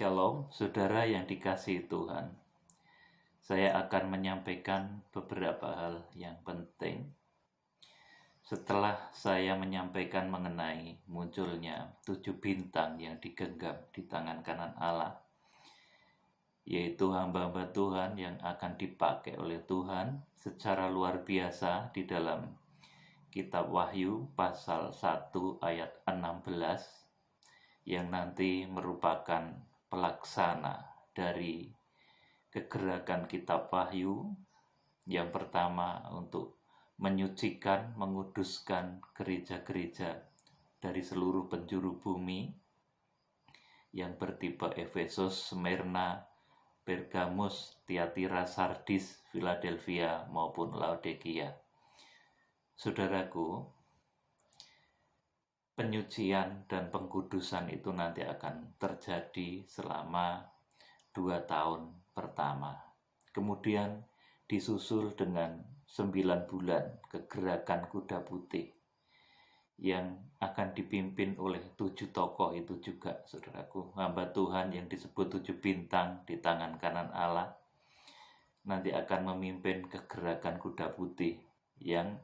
Shalom, saudara yang dikasihi Tuhan. Saya akan menyampaikan beberapa hal yang penting. Setelah saya menyampaikan mengenai munculnya 7 bintang yang digenggam di tangan kanan Allah, yaitu hamba-hamba Tuhan yang akan dipakai oleh Tuhan secara luar biasa di dalam Kitab Wahyu pasal 1 ayat 16, yang nanti merupakan pelaksana dari kegerakan Kitab Wahyu yang pertama untuk menyucikan, menguduskan gereja-gereja dari seluruh penjuru bumi yang bertipe Efesus, Smyrna, Pergamus, Tiatira, Sardis, Philadelphia maupun Laodikia. Saudaraku, penyucian dan pengkudusan itu nanti akan terjadi selama 2 tahun pertama. Kemudian disusul dengan 9 bulan kegerakan kuda putih yang akan dipimpin oleh 7 tokoh itu juga, saudaraku, hamba Tuhan yang disebut 7 bintang di tangan kanan Allah nanti akan memimpin kegerakan kuda putih yang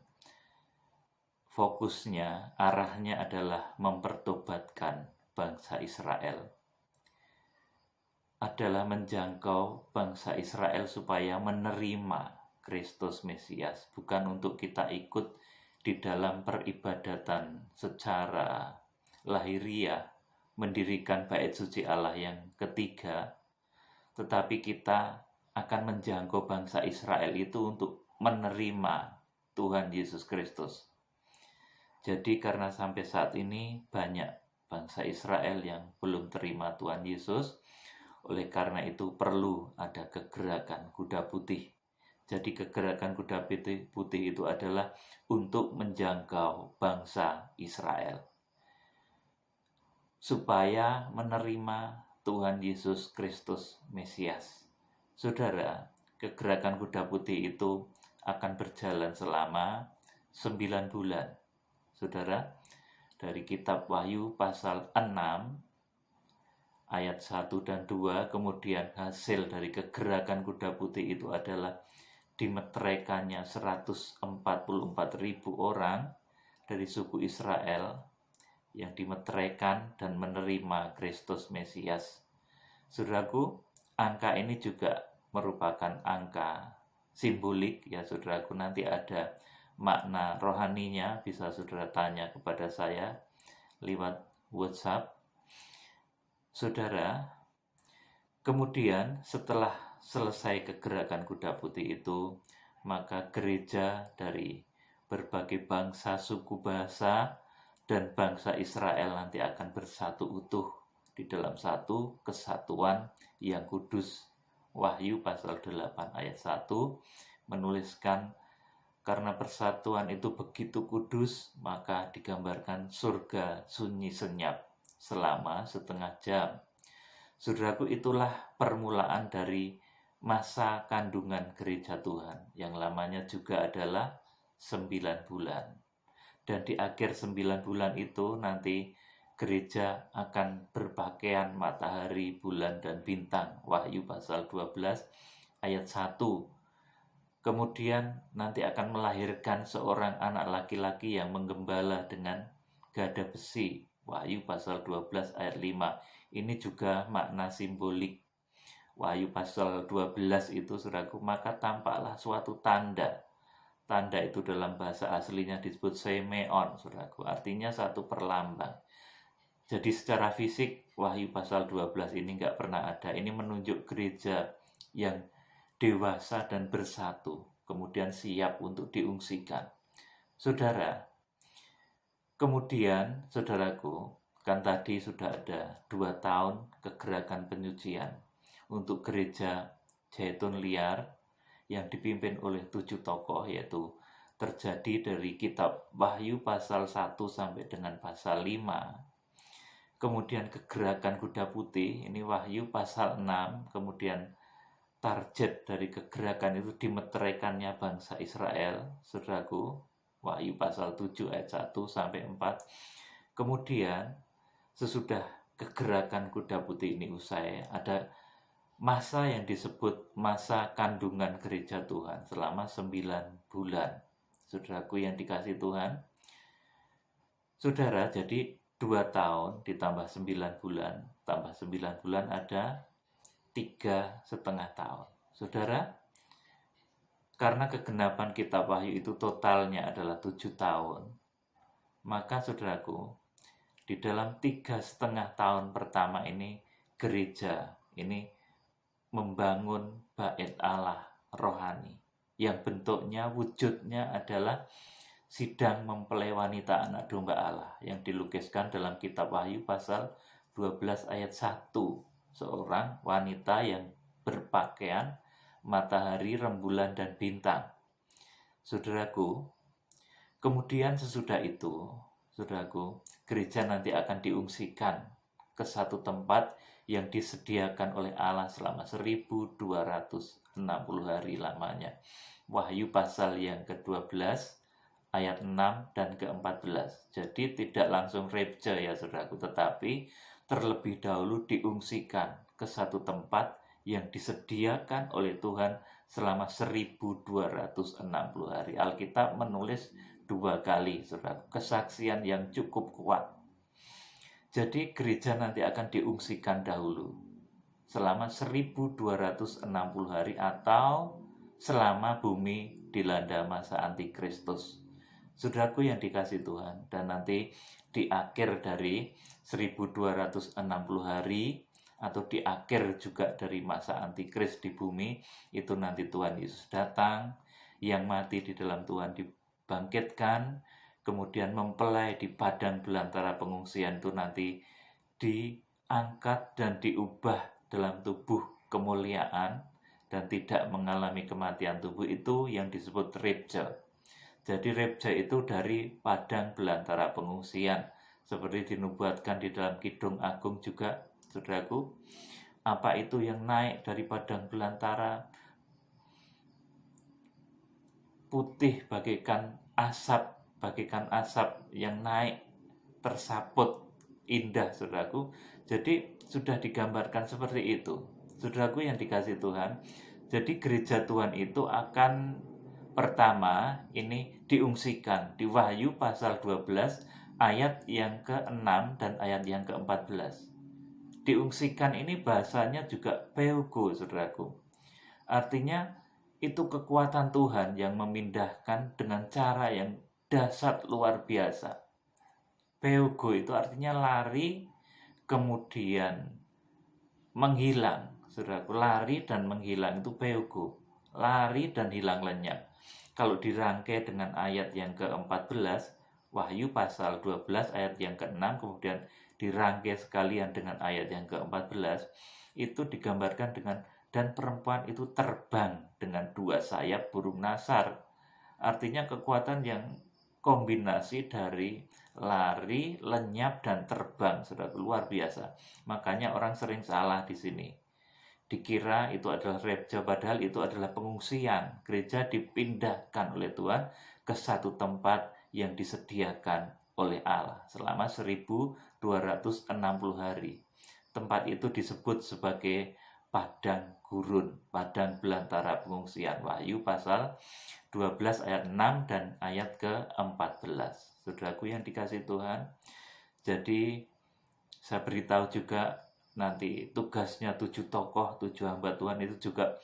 fokusnya, arahnya adalah mempertobatkan bangsa Israel. Adalah menjangkau bangsa Israel supaya menerima Kristus Mesias, bukan untuk kita ikut di dalam peribadatan secara lahiriah, mendirikan bait suci Allah yang ketiga, tetapi kita akan menjangkau bangsa Israel itu untuk menerima Tuhan Yesus Kristus. Jadi karena sampai saat ini banyak bangsa Israel yang belum terima Tuhan Yesus, oleh karena itu perlu ada kegerakan kuda putih. Jadi kegerakan kuda putih itu adalah untuk menjangkau bangsa Israel supaya menerima Tuhan Yesus Kristus Mesias. Saudara, kegerakan kuda putih itu akan berjalan selama 9 bulan. Saudara, dari Kitab Wahyu pasal 6 ayat 1 dan 2, kemudian hasil dari kegerakan kuda putih itu adalah dimeteraikannya 144.000 orang dari suku Israel yang dimeteraikan dan menerima Kristus Mesias. Saudaraku, angka ini juga merupakan angka simbolik ya saudaraku, nanti ada makna rohaninya, bisa saudara tanya kepada saya lewat WhatsApp. Saudara, kemudian setelah selesai kegerakan kuda putih itu, maka gereja dari berbagai bangsa, suku, bahasa, dan bangsa Israel nanti akan bersatu utuh di dalam satu kesatuan yang kudus. Wahyu pasal 8 ayat 1 menuliskan, karena persatuan itu begitu kudus, maka digambarkan surga sunyi senyap selama setengah jam. Saudaraku, itulah permulaan dari masa kandungan gereja Tuhan, yang lamanya juga adalah 9 bulan. Dan di akhir 9 bulan itu nanti gereja akan berpakaian matahari, bulan, dan bintang. Wahyu pasal 12 ayat 1. Kemudian nanti akan melahirkan seorang anak laki-laki yang menggembala dengan gada besi. Wahyu pasal 12 ayat 5. Ini juga makna simbolik. Wahyu pasal 12 itu, saudaraku, maka tampaklah suatu tanda. Tanda itu dalam bahasa aslinya disebut semeon, saudaraku. Artinya satu perlambang. Jadi secara fisik Wahyu pasal 12 ini nggak pernah ada. Ini menunjuk gereja yang dewasa dan bersatu, kemudian siap untuk diungsikan. Saudara, kemudian saudaraku, kan tadi sudah ada 2 tahun kegerakan penyucian untuk gereja Zaitun Liar yang dipimpin oleh 7 tokoh, yaitu terjadi dari Kitab Wahyu pasal 1 sampai dengan pasal 5. Kemudian kegerakan kuda putih, ini Wahyu pasal 6, kemudian target dari kegerakan itu dimeteraikannya bangsa Israel, saudaraku, Wahyu pasal 7 ayat 1 sampai 4. Kemudian sesudah kegerakan kuda putih ini usai, ada masa yang disebut masa kandungan gereja Tuhan selama 9 bulan. Saudaraku yang dikasih Tuhan, saudara, jadi 2 tahun ditambah 9 bulan, tambah 9 bulan ada 3,5 tahun. Saudara, karena kegenapan kitab Wahyu itu totalnya adalah 7 tahun, maka saudaraku, di dalam 3,5 tahun pertama ini, gereja ini membangun bait Allah rohani, yang bentuknya, wujudnya adalah sidang mempelai wanita anak domba Allah, yang dilukiskan dalam kitab Wahyu pasal 12 ayat 1. Seorang wanita yang berpakaian matahari, rembulan, dan bintang. Saudaraku, kemudian sesudah itu, saudaraku, gereja nanti akan diungsikan ke satu tempat yang disediakan oleh Allah selama 1260 hari lamanya. Wahyu pasal yang ke-12 ayat 6 dan ke-14. Jadi tidak langsung rapture ya saudaraku, tetapi terlebih dahulu diungsikan ke satu tempat yang disediakan oleh Tuhan selama 1260 hari. Alkitab menulis 2 kali, saudara, kesaksian yang cukup kuat. Jadi gereja nanti akan diungsikan dahulu selama 1260 hari atau selama bumi dilanda masa antikristus. Saudaraku yang dikasih Tuhan, dan nanti di akhir dari 1260 hari atau di akhir juga dari masa antikris di bumi, itu nanti Tuhan Yesus datang, yang mati di dalam Tuhan dibangkitkan, kemudian mempelai di padang belantara pengungsian itu nanti diangkat dan diubah dalam tubuh kemuliaan dan tidak mengalami kematian tubuh, itu yang disebut rapture. Jadi rapture itu dari padang belantara pengungsian, seperti dinubuatkan di dalam Kidung Agung juga, saudaraku. Apa itu yang naik dari padang belantara? Putih bagaikan asap yang naik tersaput, indah, saudaraku. Jadi sudah digambarkan seperti itu, saudaraku yang dikasih Tuhan. Jadi gereja Tuhan itu akan pertama ini diungsikan di Wahyu pasal 12 ayat yang ke-6 dan ayat yang ke-14. Diungsikan ini bahasanya juga peugo, saudaraku. Artinya itu kekuatan Tuhan yang memindahkan dengan cara yang dahsyat luar biasa. Peugo itu artinya lari kemudian menghilang, saudaraku. Lari dan menghilang itu peugo. Lari dan hilang lenyap. Kalau dirangkai dengan ayat yang ke-14, Wahyu pasal 12 ayat yang ke-6, kemudian dirangkai sekalian dengan ayat yang ke-14, itu digambarkan dengan, dan perempuan itu terbang dengan 2 sayap burung nasar. Artinya kekuatan yang kombinasi dari lari, lenyap, dan terbang, sudah luar biasa. Makanya orang sering salah di sini. Dikira itu adalah rapture, padahal itu adalah pengungsian. Gereja dipindahkan oleh Tuhan ke satu tempat yang disediakan oleh Allah selama 1260 hari. Tempat itu disebut sebagai padang gurun, padang belantara pengungsian. Wahyu pasal 12 ayat 6 dan ayat ke-14. Saudaraku yang dikasih Tuhan, jadi saya beritahu juga nanti tugasnya 7 tokoh, 7 hamba Tuhan itu juga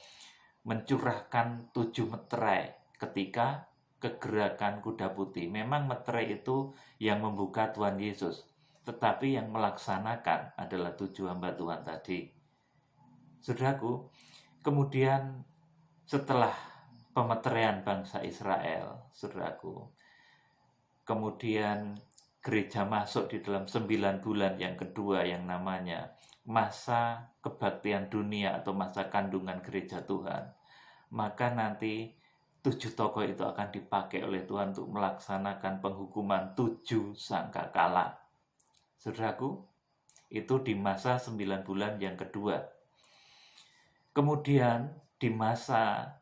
mencurahkan 7 meterai ketika kegerakan kuda putih. Memang meterai itu yang membuka Tuhan Yesus, tetapi yang melaksanakan adalah 7 hamba Tuhan tadi. Saudaraku, kemudian setelah pemeteraian bangsa Israel, saudaraku, kemudian gereja masuk di dalam 9 bulan yang kedua yang namanya masa kebaktian dunia atau masa kandungan gereja Tuhan. Maka nanti 7 tokoh itu akan dipakai oleh Tuhan untuk melaksanakan penghukuman 7 sangkakala. Saudaraku, itu di masa 9 bulan yang kedua. Kemudian di masa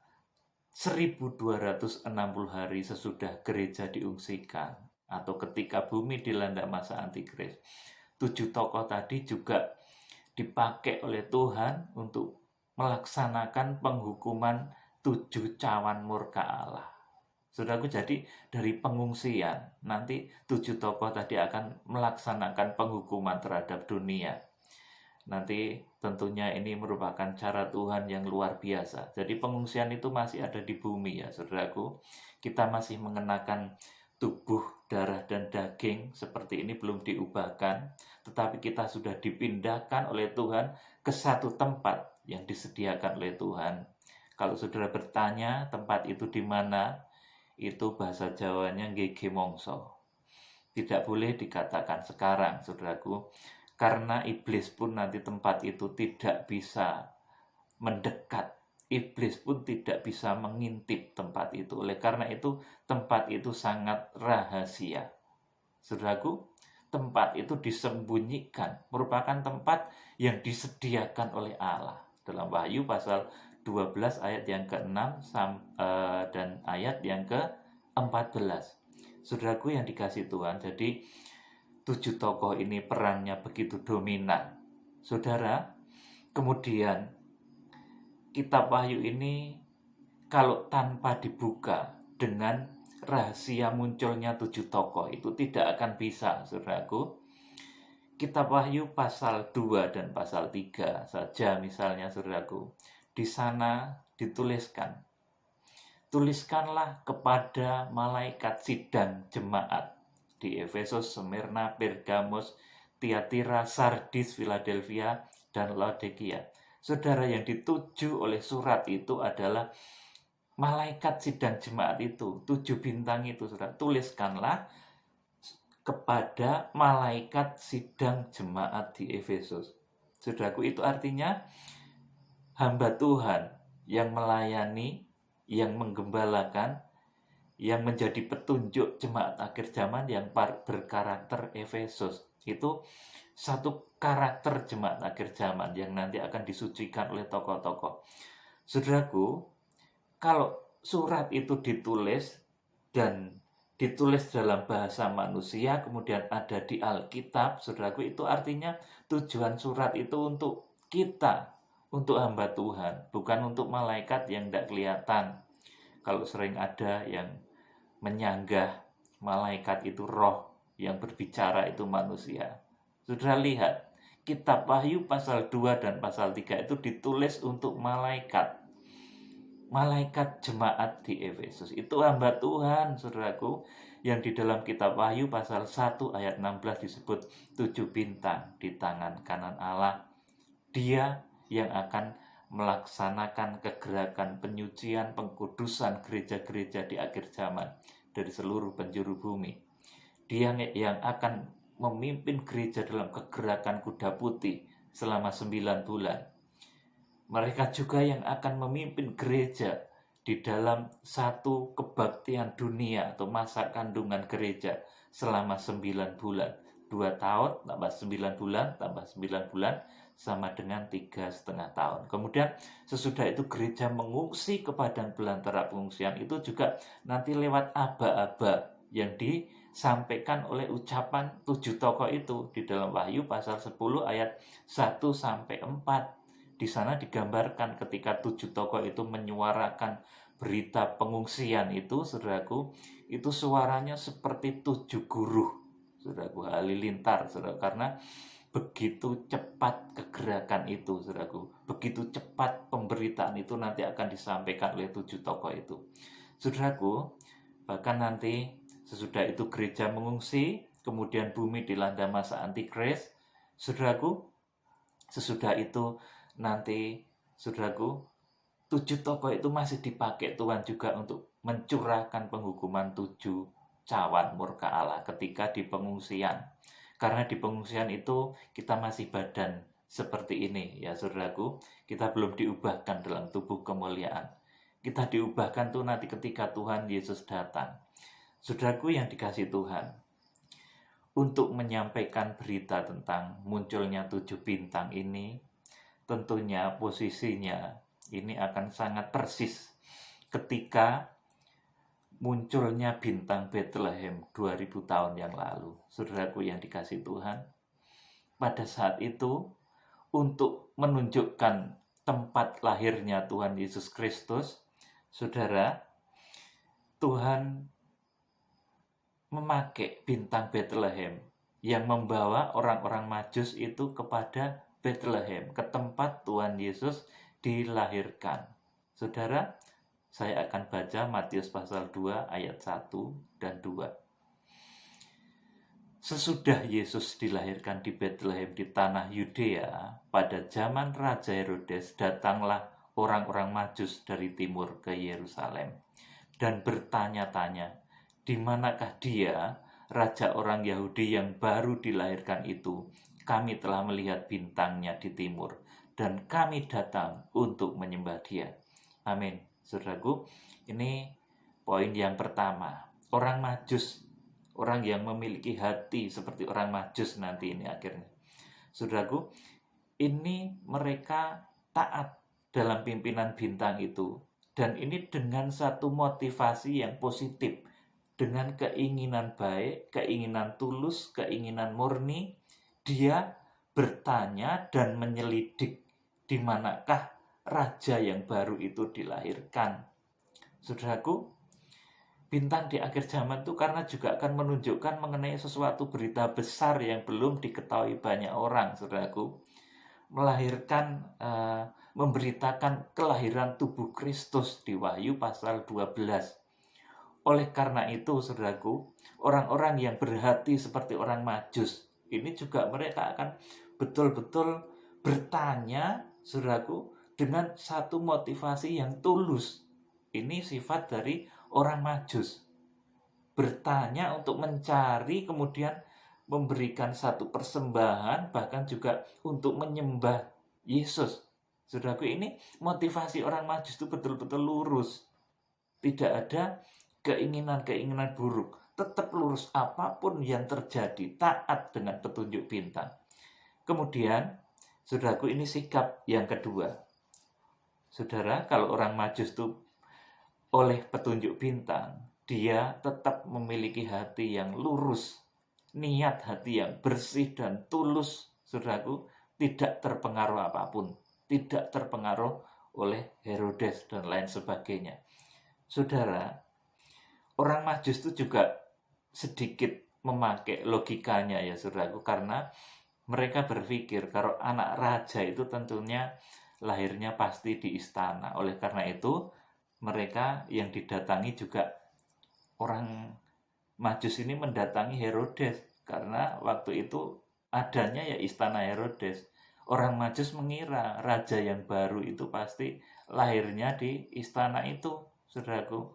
1260 hari sesudah gereja diungsikan, atau ketika bumi dilanda masa antikris, 7 tokoh tadi juga dipakai oleh Tuhan untuk melaksanakan penghukuman 7 cawan murka Allah. Saudaraku, jadi dari pengungsian, nanti 7 tokoh tadi akan melaksanakan penghukuman terhadap dunia. Nanti tentunya ini merupakan cara Tuhan yang luar biasa. Jadi pengungsian itu masih ada di bumi ya, saudaraku. Kita masih mengenakan tubuh, darah, dan daging seperti ini belum diubahkan, tetapi kita sudah dipindahkan oleh Tuhan ke satu tempat yang disediakan oleh Tuhan. Kalau saudara bertanya tempat itu di mana, itu bahasa Jawanya nggih mongso. Tidak boleh dikatakan sekarang, saudaraku, karena iblis pun nanti tempat itu tidak bisa mendekat. Iblis pun tidak bisa mengintip tempat itu. Oleh karena itu, tempat itu sangat rahasia. Saudaraku, tempat itu disembunyikan, merupakan tempat yang disediakan oleh Allah. Dalam Wahyu pasal 12 ayat yang ke-6 dan ayat yang ke-14. Saudaraku yang dikasih Tuhan, jadi 7 tokoh ini perannya begitu dominan. Saudara, kemudian kitab Wahyu ini kalau tanpa dibuka dengan rahasia munculnya 7 tokoh itu tidak akan bisa, saudaraku. Kitab Wahyu pasal 2 dan pasal 3 saja misalnya, saudaraku. Di sana dituliskan, tuliskanlah kepada malaikat sidang jemaat di Efesus, Smyrna, Pergamos, Tiatira, Sardis, Philadelphia, dan Laodikia. Saudara, yang dituju oleh surat itu adalah malaikat sidang jemaat itu, 7 bintang itu, saudara. Tuliskanlah kepada malaikat sidang jemaat di Efesus. Saudaraku, itu artinya hamba Tuhan yang melayani, yang menggembalakan, yang menjadi petunjuk jemaat akhir zaman yang berkarakter Efesus. Itu satu karakter jemaat akhir zaman yang nanti akan disucikan oleh tokoh-tokoh. Saudaraku, kalau surat itu ditulis dan ditulis dalam bahasa manusia, kemudian ada di Alkitab, saudaraku, itu artinya tujuan surat itu untuk kita, untuk hamba Tuhan, bukan untuk malaikat yang tidak kelihatan. Kalau sering ada yang menyanggah malaikat itu roh, yang berbicara itu manusia. Saudara lihat, kitab Wahyu pasal 2 dan pasal 3 itu ditulis untuk malaikat. Malaikat jemaat di Efesus. Itu hamba Tuhan, saudaraku, yang di dalam kitab Wahyu pasal 1 ayat 16 disebut 7 bintang di tangan kanan Allah. Dia yang akan melaksanakan kegerakan penyucian, pengkudusan gereja-gereja di akhir zaman dari seluruh penjuru bumi. Dia yang akan memimpin gereja dalam kegerakan kuda putih selama 9 bulan. Mereka juga yang akan memimpin gereja di dalam satu kebaktian dunia atau masa kandungan gereja selama 9 bulan. 2 tahun tambah 9 bulan tambah 9 bulan sama dengan 3,5 tahun. Kemudian sesudah itu gereja mengungsi ke padang belantara pengungsian, itu juga nanti lewat aba-aba yang disampaikan oleh ucapan 7 tokoh itu di dalam Wahyu pasal 10 ayat 1 sampai 4. Di sana digambarkan ketika 7 tokoh itu menyuarakan berita pengungsian itu, saudaraku, itu suaranya seperti 7 guruh, saudaraku, halilintar, saudara, karena begitu cepat kegerakan itu, saudaraku, begitu cepat pemberitaan itu nanti akan disampaikan oleh 7 tokoh itu. Saudaraku, bahkan nanti sesudah itu gereja mengungsi, kemudian bumi dilanda masa antikris, saudaraku, sesudah itu nanti, saudaraku, 7 tokoh itu masih dipakai Tuhan juga untuk mencurahkan penghukuman 7 cawan murka Allah ketika di pengungsian. Karena di pengungsian itu kita masih badan seperti ini ya, saudaraku. Kita belum diubahkan dalam tubuh kemuliaan. Kita diubahkan tuh nanti ketika Tuhan Yesus datang. Saudaraku yang dikasih Tuhan, untuk menyampaikan berita tentang munculnya 7 bintang ini, tentunya posisinya ini akan sangat persis ketika munculnya bintang Bethlehem 2000 tahun yang lalu. Saudaraku yang dikasih Tuhan, pada saat itu untuk menunjukkan tempat lahirnya Tuhan Yesus Kristus, saudara, Tuhan memakai bintang Bethlehem yang membawa orang-orang Majus itu kepada Bethlehem, ke tempat Tuhan Yesus dilahirkan. Saudara, saya akan baca Matius pasal 2 ayat 1 dan 2. Sesudah Yesus dilahirkan di Bethlehem di tanah Yudea, pada zaman Raja Herodes datanglah orang-orang Majus dari timur ke Yerusalem dan bertanya-tanya, di manakah dia, raja orang Yahudi yang baru dilahirkan itu? Kami telah melihat bintangnya di timur, dan kami datang untuk menyembah dia. Amin. Saudaraku, ini poin yang pertama. Orang Majus, orang yang memiliki hati seperti orang Majus nanti ini akhirnya. Saudaraku, ini mereka taat dalam pimpinan bintang itu. Dan ini dengan satu motivasi yang positif. Dengan keinginan baik, keinginan tulus, keinginan murni, dia bertanya dan menyelidik di manakah raja yang baru itu dilahirkan. Saudaraku, bintang di akhir zaman itu karena juga akan menunjukkan mengenai sesuatu berita besar yang belum diketahui banyak orang, saudaraku. Melahirkan, memberitakan kelahiran tubuh Kristus di Wahyu pasal 12. Oleh karena itu, saudaraku, orang-orang yang berhati seperti orang Majus, ini juga mereka akan betul-betul bertanya, saudaraku, dengan satu motivasi yang tulus. Ini sifat dari orang Majus. Bertanya untuk mencari, kemudian memberikan satu persembahan, bahkan juga untuk menyembah Yesus. Saudaraku, ini motivasi orang Majus itu betul-betul lurus. Tidak ada keinginan-keinginan buruk, tetap lurus apapun yang terjadi, taat dengan petunjuk bintang. Kemudian, saudaraku, ini sikap yang kedua. Saudara, kalau orang Majus itu oleh petunjuk bintang, dia tetap memiliki hati yang lurus, niat hati yang bersih dan tulus, saudaraku, tidak terpengaruh apapun, tidak terpengaruh oleh Herodes dan lain sebagainya. Saudara, orang Majus itu juga sedikit memakai logikanya ya saudaraku, karena mereka berpikir kalau anak raja itu tentunya lahirnya pasti di istana. Oleh karena itu mereka yang didatangi juga, orang Majus ini mendatangi Herodes karena waktu itu adanya ya istana Herodes. Orang Majus mengira raja yang baru itu pasti lahirnya di istana itu, saudaraku.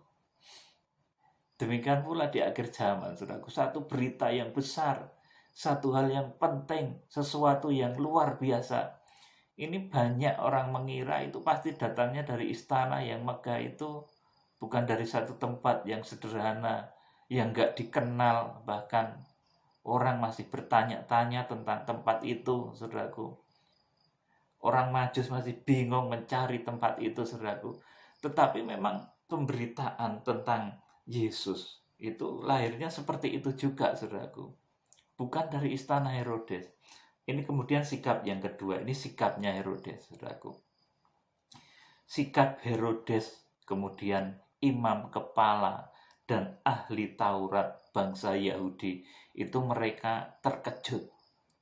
Demikian pula di akhir zaman, saudaraku, satu berita yang besar, satu hal yang penting, sesuatu yang luar biasa. Ini banyak orang mengira itu pasti datangnya dari istana yang megah itu, bukan dari satu tempat yang sederhana, yang gak dikenal, bahkan orang masih bertanya-tanya tentang tempat itu, saudaraku. Orang Majus masih bingung mencari tempat itu, saudaraku. Tetapi memang pemberitaan tentang Yesus itu lahirnya seperti itu juga, saudaraku. Bukan dari istana Herodes. Ini kemudian sikap yang kedua. Ini sikapnya Herodes, saudaraku. Sikap Herodes, kemudian imam kepala dan ahli Taurat bangsa Yahudi, itu mereka terkejut.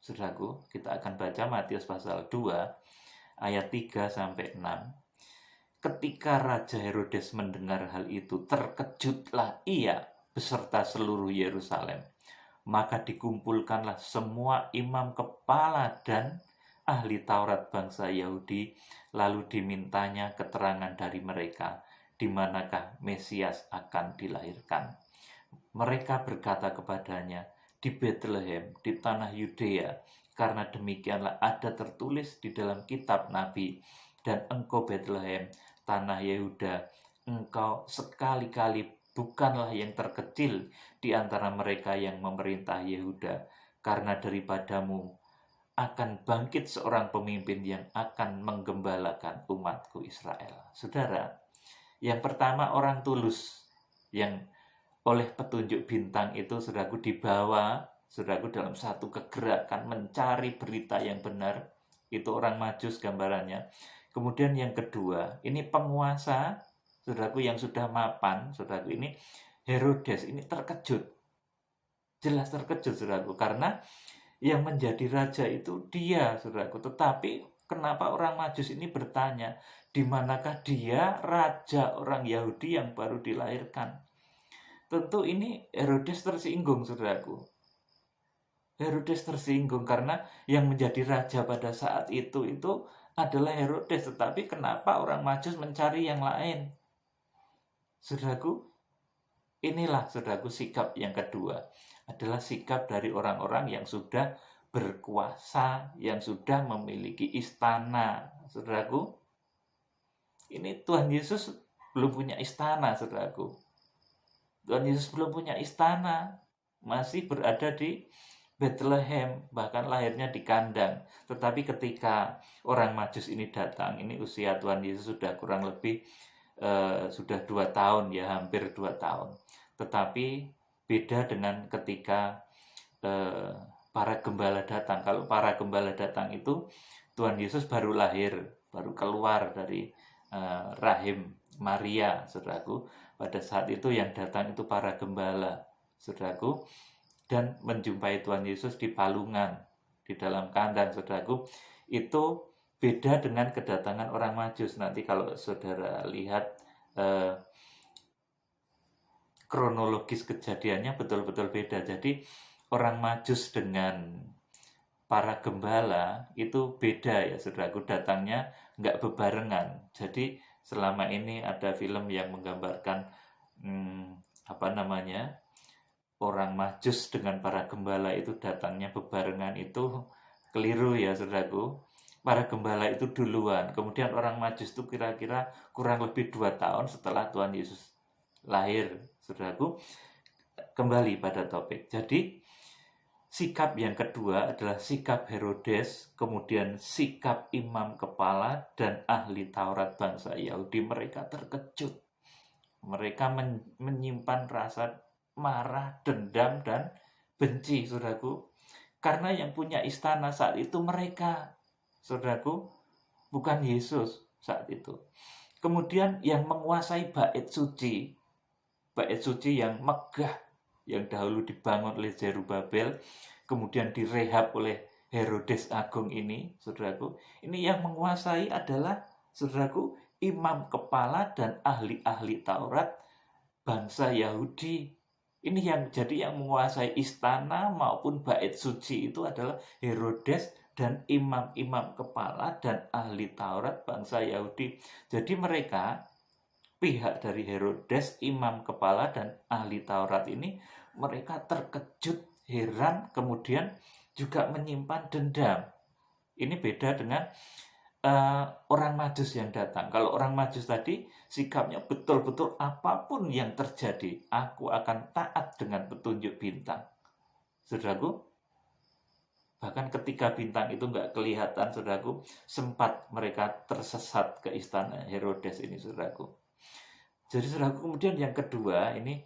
Saudaraku, kita akan baca Matius pasal 2 ayat 3 sampai 6. Ketika Raja Herodes mendengar hal itu, terkejutlah ia beserta seluruh Yerusalem. Maka dikumpulkanlah semua imam kepala dan ahli Taurat bangsa Yahudi, lalu dimintanya keterangan dari mereka, di manakah Mesias akan dilahirkan. Mereka berkata kepadanya, di Bethlehem, di tanah Yudea, karena demikianlah ada tertulis di dalam kitab Nabi, dan engkau Bethlehem, tanah Yehuda, engkau sekali-kali bukanlah yang terkecil di antara mereka yang memerintah Yehuda, karena daripadamu akan bangkit seorang pemimpin yang akan menggembalakan umatku Israel. Saudara, yang pertama orang tulus yang oleh petunjuk bintang itu, saudaraku, dibawa Saudaraku, dalam satu kegerakan mencari berita yang benar, itu orang Majus gambarannya. Kemudian yang kedua, ini penguasa, saudaraku, yang sudah mapan, saudaraku, ini Herodes ini terkejut. Jelas terkejut, saudaraku, karena yang menjadi raja itu dia, saudaraku. Tetapi kenapa orang Majus ini bertanya, di manakah dia raja orang Yahudi yang baru dilahirkan? Tentu ini Herodes tersinggung, saudaraku. Herodes tersinggung karena yang menjadi raja pada saat itu adalah Herodes, tetapi kenapa orang Majus mencari yang lain? Saudaraku, inilah, saudaraku, sikap yang kedua adalah sikap dari orang-orang yang sudah berkuasa, yang sudah memiliki istana. Saudaraku, ini Tuhan Yesus belum punya istana, saudaraku. Tuhan Yesus belum punya istana, masih berada di Bethlehem, bahkan lahirnya di kandang. Tetapi ketika orang Majus ini datang, ini usia Tuhan Yesus sudah kurang lebih sudah 2 tahun ya, hampir 2 tahun. Tetapi beda dengan ketika para gembala datang. Kalau para gembala datang itu Tuhan Yesus baru lahir, baru keluar dari rahim Maria, saudaraku. Pada saat itu yang datang itu para gembala, saudaraku, dan menjumpai Tuhan Yesus di palungan, di dalam kandang, saudaraku. Itu beda dengan kedatangan orang Majus. Nanti kalau saudara lihat kronologis kejadiannya betul-betul beda. Jadi orang Majus dengan para gembala itu beda ya, saudaraku, datangnya nggak bebarengan. Jadi selama ini ada film yang menggambarkan orang Majus dengan para gembala itu datangnya bebarengan, itu keliru ya, saudaraku. Para gembala itu duluan, kemudian orang Majus itu kira-kira kurang lebih 2 tahun setelah Tuhan Yesus lahir, saudaraku. Kembali pada topik. Jadi sikap yang kedua adalah sikap Herodes, kemudian sikap imam kepala dan ahli Taurat bangsa Yahudi. Mereka terkejut. Mereka menyimpan rasa marah, dendam, dan benci, saudaraku. Karena yang punya istana saat itu mereka, saudaraku, bukan Yesus saat itu. Kemudian yang menguasai bait suci yang megah, yang dahulu dibangun oleh Zerubabel, kemudian direhab oleh Herodes Agung ini, saudaraku. Ini yang menguasai adalah, saudaraku, imam kepala dan ahli-ahli Taurat bangsa Yahudi. Ini yang menguasai istana maupun bait suci itu adalah Herodes dan imam-imam kepala dan ahli Taurat bangsa Yahudi. Jadi mereka, pihak dari Herodes, imam kepala dan ahli Taurat ini, mereka terkejut, heran, kemudian juga menyimpan dendam. Ini beda dengan orang Majus yang datang. Kalau orang Majus tadi sikapnya betul-betul apapun yang terjadi, aku akan taat dengan petunjuk bintang. Saudaraku, bahkan ketika bintang itu nggak kelihatan, saudaraku, sempat mereka tersesat ke istana Herodes ini, saudaraku. Jadi, saudaraku, kemudian yang kedua ini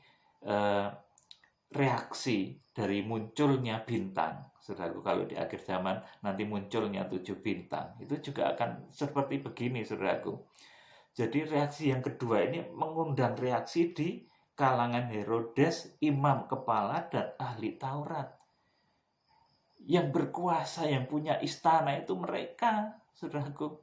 reaksi dari munculnya bintang. Saudaraku, kalau di akhir zaman nanti munculnya 7 bintang, itu juga akan seperti begini, saudaraku. Jadi reaksi yang kedua ini mengundang reaksi di kalangan Herodes, imam kepala, dan ahli Taurat. Yang berkuasa, yang punya istana itu mereka, saudaraku.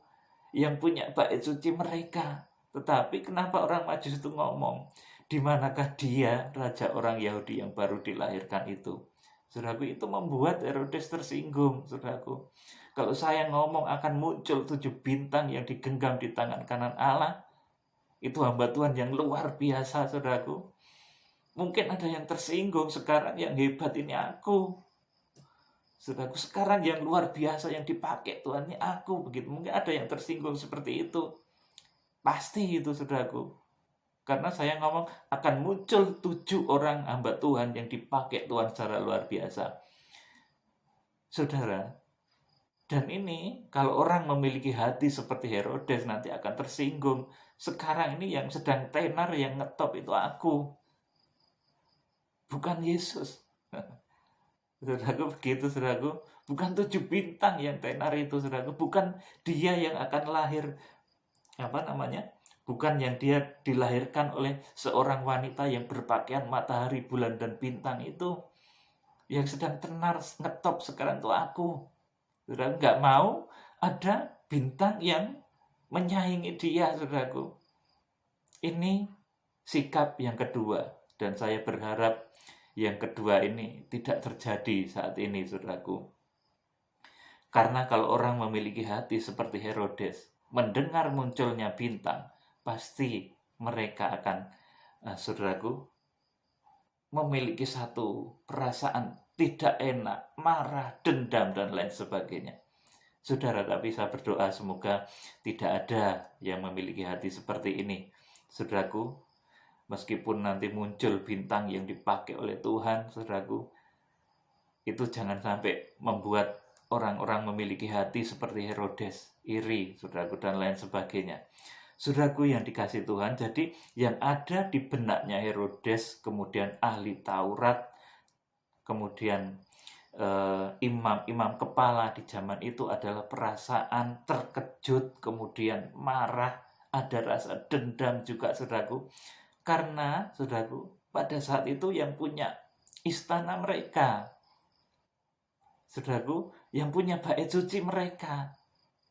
Yang punya bait suci mereka. Tetapi kenapa orang Majus itu ngomong, di manakah dia raja orang Yahudi yang baru dilahirkan itu? Saudaraku, itu membuat Herodes tersinggung, saudaraku. Kalau saya ngomong akan muncul 7 bintang yang digenggam di tangan kanan Allah, itu hamba Tuhan yang luar biasa, saudaraku. Mungkin ada yang tersinggung, sekarang yang hebat ini aku. Saudaraku, sekarang yang luar biasa yang dipakai Tuhan ini aku, begitu. Mungkin ada yang tersinggung seperti itu. Pasti itu, saudaraku. Karena saya ngomong akan muncul 7 orang hamba Tuhan yang dipakai Tuhan secara luar biasa. Saudara, dan ini kalau orang memiliki hati seperti Herodes nanti akan tersinggung. Sekarang ini yang sedang tenar, yang ngetop itu aku. Bukan Yesus. Saudaraku begitu, saudaraku. Bukan 7 bintang yang tenar itu, saudaraku. Bukan dia yang akan lahir, bukan yang dia dilahirkan oleh seorang wanita yang berpakaian matahari, bulan, dan bintang itu. Yang sedang tenar ngetop sekarang tuh aku. Saudara, nggak mau ada bintang yang menyaingi dia, saudaraku. Ini sikap yang kedua, dan saya berharap yang kedua ini tidak terjadi saat ini, saudaraku. Karena kalau orang memiliki hati seperti Herodes, mendengar munculnya bintang, pasti mereka akan, saudaraku, memiliki satu perasaan tidak enak, marah, dendam, dan lain sebagainya. Saudara, tapi saya berdoa semoga tidak ada yang memiliki hati seperti ini. Saudaraku, meskipun nanti muncul bintang yang dipakai oleh Tuhan, saudaraku, itu jangan sampai membuat orang-orang memiliki hati seperti Herodes, iri, saudaraku, dan lain sebagainya. Saudaraku yang dikasih Tuhan, jadi yang ada di benaknya Herodes, kemudian ahli Taurat, kemudian imam-imam kepala di zaman itu adalah perasaan terkejut, kemudian marah, ada rasa dendam juga, saudaraku. Karena, saudaraku, pada saat itu yang punya istana mereka, saudaraku, yang punya bait suci mereka.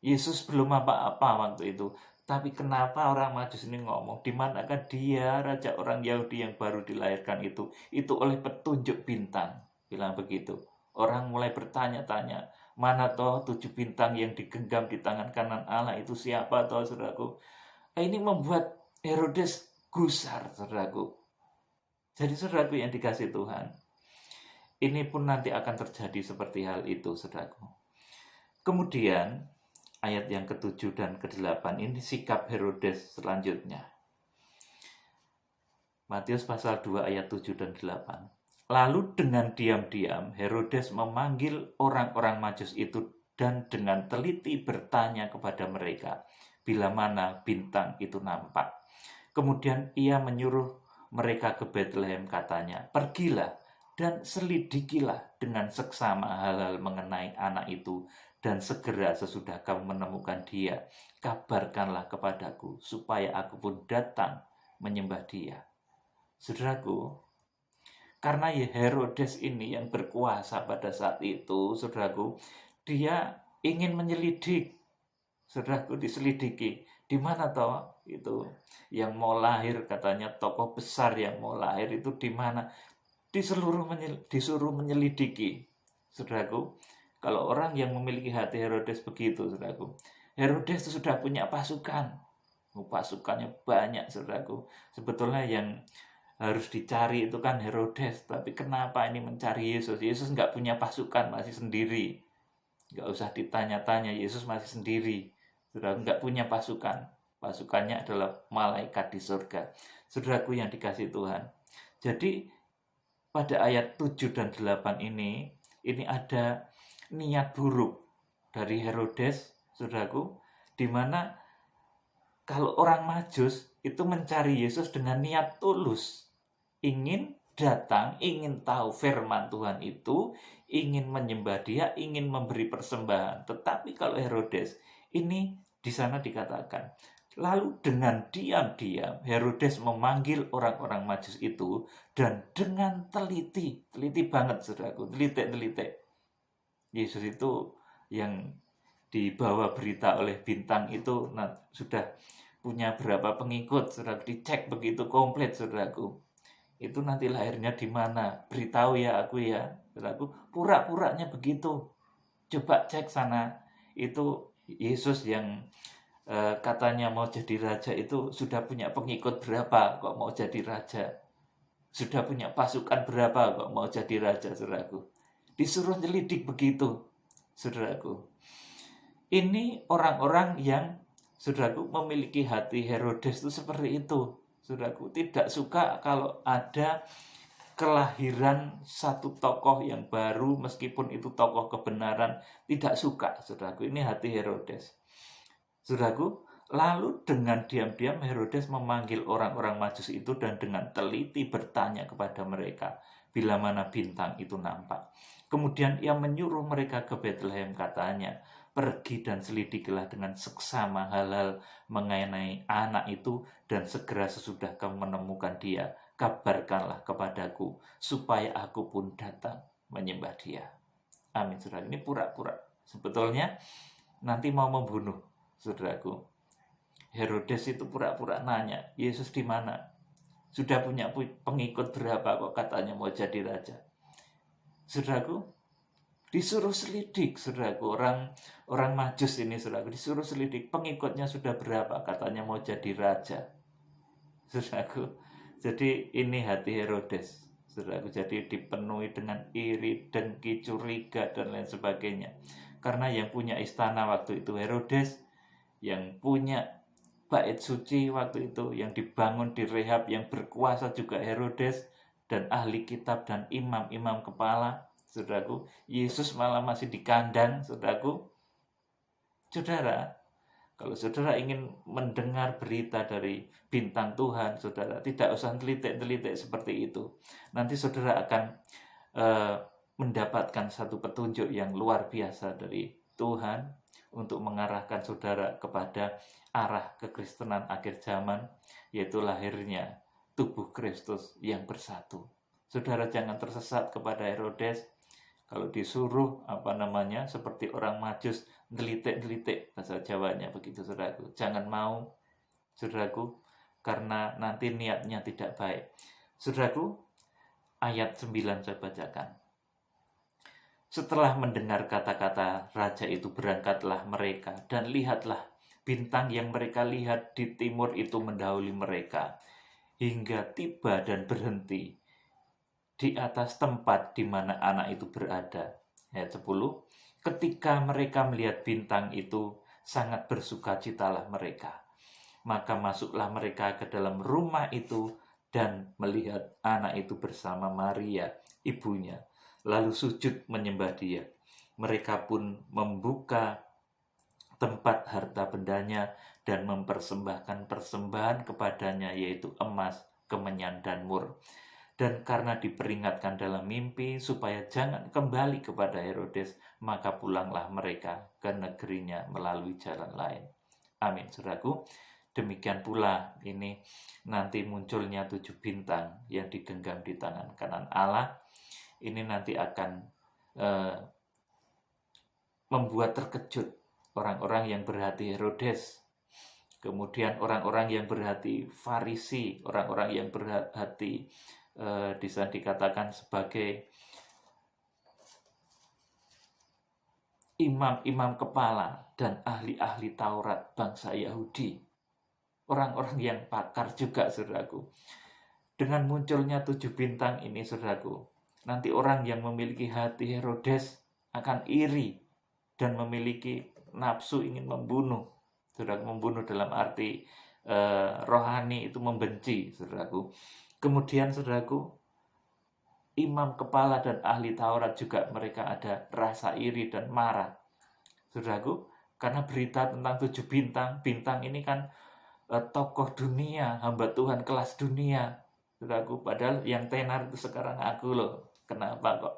Yesus belum apa-apa waktu itu. Tapi kenapa orang Majus ini ngomong, di manakah dia, raja orang Yahudi yang baru dilahirkan itu oleh petunjuk bintang. Bilang begitu. Orang mulai bertanya-tanya, mana toh 7 bintang yang digenggam di tangan kanan Allah itu siapa toh, saudaraku. Ini membuat Herodes gusar, saudaraku. Jadi saudaraku yang dikasih Tuhan, ini pun nanti akan terjadi seperti hal itu, saudaraku. Kemudian ayat yang ke-7 dan ke-8 ini sikap Herodes selanjutnya. Matius pasal 2 ayat 7 dan 8. Lalu dengan diam-diam Herodes memanggil orang-orang Majus itu dan dengan teliti bertanya kepada mereka bila mana bintang itu nampak. Kemudian ia menyuruh mereka ke Bethlehem, katanya, pergilah dan selidikilah dengan seksama hal-hal mengenai anak itu, dan segera sesudah kamu menemukan dia, kabarkanlah kepadaku, supaya aku pun datang menyembah dia. Saudaraku, karena Herodes ini yang berkuasa pada saat itu, saudaraku, dia ingin menyelidik. Saudaraku, diselidiki. Di mana toh itu yang mau lahir, katanya tokoh besar yang mau lahir itu di mana? Disuruh menyelidiki. Saudaraku, kalau orang yang memiliki hati Herodes begitu, saudaraku. Herodes itu sudah punya pasukan. Pasukannya banyak, saudaraku. Sebetulnya yang harus dicari itu kan Herodes. Tapi kenapa ini mencari Yesus? Yesus nggak punya pasukan, masih sendiri. Nggak usah ditanya-tanya, Yesus masih sendiri. Saudara, nggak punya pasukan. Pasukannya adalah malaikat di surga. Saudaraku yang dikasih Tuhan. Jadi pada ayat 7 dan 8 ini ada niat buruk dari Herodes, saudaraku, di mana kalau orang Majus itu mencari Yesus dengan niat tulus, ingin datang, ingin tahu firman Tuhan itu, ingin menyembah dia, ingin memberi persembahan. Tetapi kalau Herodes, ini di sana dikatakan, lalu dengan diam-diam Herodes memanggil orang-orang Majus itu, dan dengan teliti banget, saudaraku, teliti. Yesus itu yang dibawa berita oleh bintang itu sudah punya berapa pengikut, saudara, dicek begitu komplit, saudaraku. Itu nanti lahirnya di mana? Beritahu ya aku ya, saudaraku. Pura-puranya begitu. Coba cek sana. Itu Yesus yang katanya mau jadi raja itu sudah punya pengikut berapa kok mau jadi raja? Sudah punya pasukan berapa kok mau jadi raja, saudaraku? Disuruh nyelidik begitu, saudaraku. Ini orang-orang yang, saudaraku, memiliki hati Herodes itu seperti itu. Saudaraku, tidak suka kalau ada kelahiran satu tokoh yang baru, meskipun itu tokoh kebenaran, tidak suka, saudaraku. Ini hati Herodes. Saudaraku, lalu dengan diam-diam Herodes memanggil orang-orang Majus itu dan dengan teliti bertanya kepada mereka, bila mana bintang itu nampak. Kemudian ia menyuruh mereka ke Bethlehem, katanya, pergi dan selidikilah dengan seksama hal-hal mengenai anak itu, dan segera sesudah kamu menemukan dia, kabarkanlah kepadaku, supaya aku pun datang menyembah dia. Amin, saudara. Ini pura-pura. Sebetulnya nanti mau membunuh, saudaraku. Herodes itu pura-pura nanya, Yesus di mana? Sudah punya pengikut berapa kok katanya mau jadi raja? Saudaraku, disuruh selidik, saudaraku. Orang Majus ini, saudaraku, disuruh selidik pengikutnya sudah berapa katanya mau jadi raja. Saudaraku, jadi ini hati Herodes, saudaraku. Jadi dipenuhi dengan iri, dengki, curiga, dan lain sebagainya. Karena yang punya istana waktu itu Herodes, yang punya bait suci waktu itu, yang dibangun, direhab, yang berkuasa juga Herodes, dan ahli kitab dan imam-imam kepala, saudaraku. Yesus malah masih di kandang, saudaraku. Saudara, kalau saudara ingin mendengar berita dari bintang Tuhan, saudara tidak usah telitik-telitik seperti itu. Nanti saudara akan mendapatkan satu petunjuk yang luar biasa dari Tuhan untuk mengarahkan saudara kepada arah kekristenan akhir zaman, yaitu lahirnya tubuh Kristus yang bersatu. Saudara jangan tersesat kepada Herodes. Kalau disuruh seperti orang Majus, delitik-delitik, bahasa Jawanya begitu, saudaraku. Jangan mau, saudaraku, karena nanti niatnya tidak baik. Saudaraku, ayat 9 saya bacakan. Setelah mendengar kata-kata raja itu, berangkatlah mereka, dan lihatlah, bintang yang mereka lihat di timur itu mendahului mereka, hingga tiba dan berhenti di atas tempat di mana anak itu berada. Ayat 10, ketika mereka melihat bintang itu, sangat bersukacitalah mereka. Maka masuklah mereka ke dalam rumah itu dan melihat anak itu bersama Maria, ibunya, lalu sujud menyembah dia. Mereka pun membuka tempat harta bendanya dan mempersembahkan persembahan kepadanya, yaitu emas, kemenyan, dan mur. Dan karena diperingatkan dalam mimpi supaya jangan kembali kepada Herodes, maka pulanglah mereka ke negerinya melalui jalan lain. Amin, saudaraku. Demikian pula ini nanti munculnya 7 bintang yang digenggam di tangan kanan Allah. Ini nanti akan membuat terkejut orang-orang yang berhati Herodes, kemudian orang-orang yang berhati Farisi, orang-orang yang berhati bisa dikatakan sebagai imam-imam kepala dan ahli-ahli Taurat bangsa Yahudi, orang-orang yang pakar juga, saudaraku. Dengan munculnya 7 bintang ini, saudaraku, nanti orang yang memiliki hati Herodes akan iri dan memiliki nafsu ingin membunuh. Saudaraku, membunuh dalam arti rohani itu membenci, saudaraku. Kemudian, saudaraku, imam kepala dan ahli Taurat juga mereka ada rasa iri dan marah, saudaraku, karena berita tentang 7 bintang. Bintang ini kan tokoh dunia, hamba Tuhan kelas dunia, saudaraku. Padahal yang tenar itu sekarang aku loh. Kenapa kok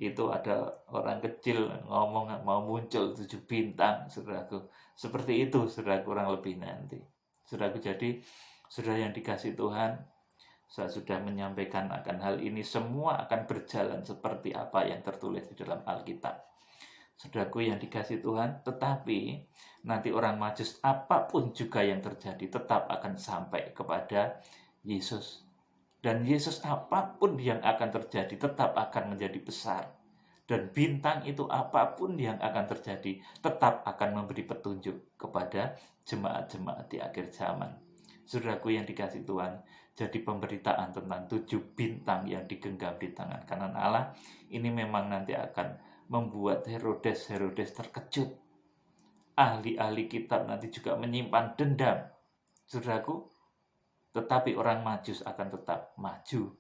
itu ada orang kecil ngomong mau muncul 7 bintang, saudaraku. Seperti itu, saudara, kurang lebih nanti, saudaraku. Jadi, saudara yang dikasih Tuhan, saya sudah menyampaikan akan hal ini, semua akan berjalan seperti apa yang tertulis di dalam Alkitab, saudaraku yang dikasih Tuhan. Tetapi nanti orang Majus, apapun juga yang terjadi, tetap akan sampai kepada Yesus. Dan Yesus, apapun yang akan terjadi, tetap akan menjadi besar. Dan bintang itu, apapun yang akan terjadi, tetap akan memberi petunjuk kepada jemaat-jemaat di akhir zaman. Saudaraku yang dikasih Tuhan, jadi pemberitaan tentang 7 bintang yang digenggam di tangan kanan Allah, ini memang nanti akan membuat Herodes terkejut. Ahli-ahli kitab nanti juga menyimpan dendam, saudaraku. Tetapi orang Majus akan tetap maju.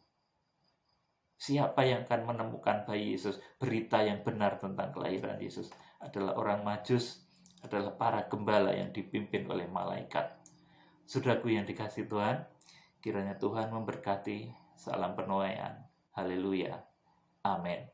Siapa yang akan menemukan bayi Yesus? Berita yang benar tentang kelahiran Yesus adalah orang Majus, adalah para gembala yang dipimpin oleh malaikat. Saudaraku yang dikasih Tuhan, kiranya Tuhan memberkati. Salam penuaian. Haleluya. Amin.